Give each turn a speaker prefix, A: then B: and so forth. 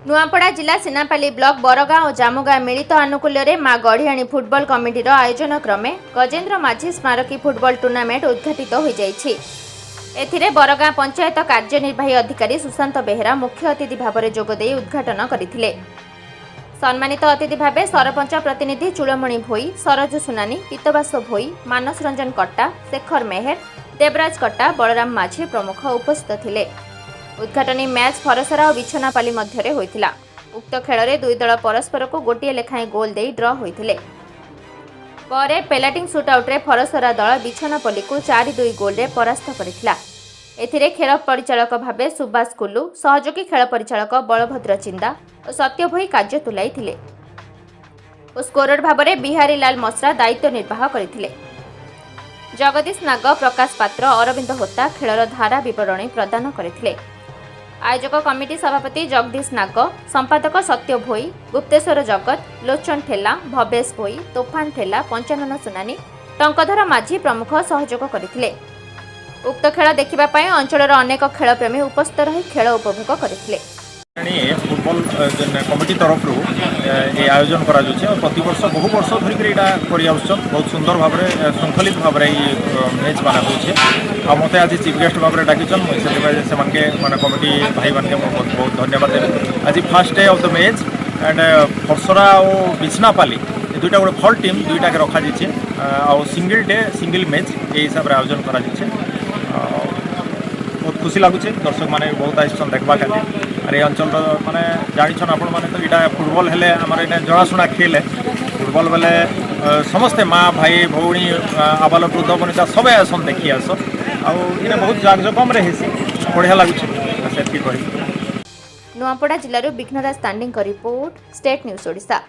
A: नुआपड़ा जिला सेनापाली ब्लॉक बरगाँ और जामुगाँ मिलित आनुकूल्य माँ गढ़ियाणी फुटबॉल कमिटीर आयोजन क्रमे गजेन्द्र माझी स्मारकी फुटबॉल टूर्नामेंट उद्घाटित हो जाइछि। एथिरे बरगाँ पंचायत कार्यनिर्वाही अधिकारी सुशांत बेहेरा मुख्य अतिथि भाव में जोगदे उद्घाटन करथिले। सम्मानित अतिथि भाव सरपंच प्रतिनिधि चूड़मणि भोई, सरोज सुनानी, पीतबास भोई, मानस रंजन कट्टा, शेखर मेहर, देवराज कट्टा, बलराम माझी प्रमुख उपस्थित थिले। उद्घाटनी मैच फरसरा और बिछनापाली मध्य होइथिला। उक्त खेल में दुई दल परस्पर को गोटे लेखाएं गोल दे ड्र होइथिले। परे पेलाटिंग सुटआउट रे फरसरा दल बिछनापल्ली को 4-2 गोल रे परास्त करिथिला। एथिरे खेल परिचालक भावे सुभाष कुल्लू, सहयोगी खेल परिचालक बलभद्र चिंदा और सत्य भोई कार्य तुलाइथिले और स्कोरर भाव में बिहारी लाल मसरा दायित्व निर्वाह करथिले। जगदीश नाग, प्रकाश पात्र, अरविंद होता खेलर धारा विवरणी प्रदान करथिले। आयोजक कमिटी सभापति जगदीश नाग, संपादक सत्य भोई, गुप्तेश्वर जगत, लोचन ठेला, भवेश भोई, तोफान ठेला, पंचानन सुनानी, टंकधर माझी प्रमुख सहयोग करथिले। उक्त खेल देखिबा पई अंचलर अनेक खेलप्रेमी उपस्थित रही खेल उपभोग करथिले।
B: फुटबॉल कमिटी तरफ ये आयोजन करा प्रति वर्ष बहु वर्ष धरिक बहुत सुंदर भाव में श्रृंखलित भाव में मैच बना हो मत आज चीफ गेस्ट भाव में डाकिछन से माने कमिटी भाई मान बहुत बहुत धन्यवाद देवे। आज first day of the match and Pharsara और बिछनापाली दुईटा गोटे भल टीम दुईटा के रखा जाइए आ सिंगल डे सिंगल मैच ये हिसाब से आयोजन करा बहुत खुशी लगुच दर्शक मैंने बहुत आसन देखा खातिर अरे अंचल माने जान आपण मैंने तो यहाँ फुटबॉल हेले आम जनाशुना खेल फुटबॉल बेले समस्ते माँ भाई भौणी आबाल वृद्ध बनिता सब आसन देखी आस आने बहुत जाकजकम बढ़िया लगुच से।
A: नुआपड़ा जिलूर Bighnaraj Tandi report, state news Odisha.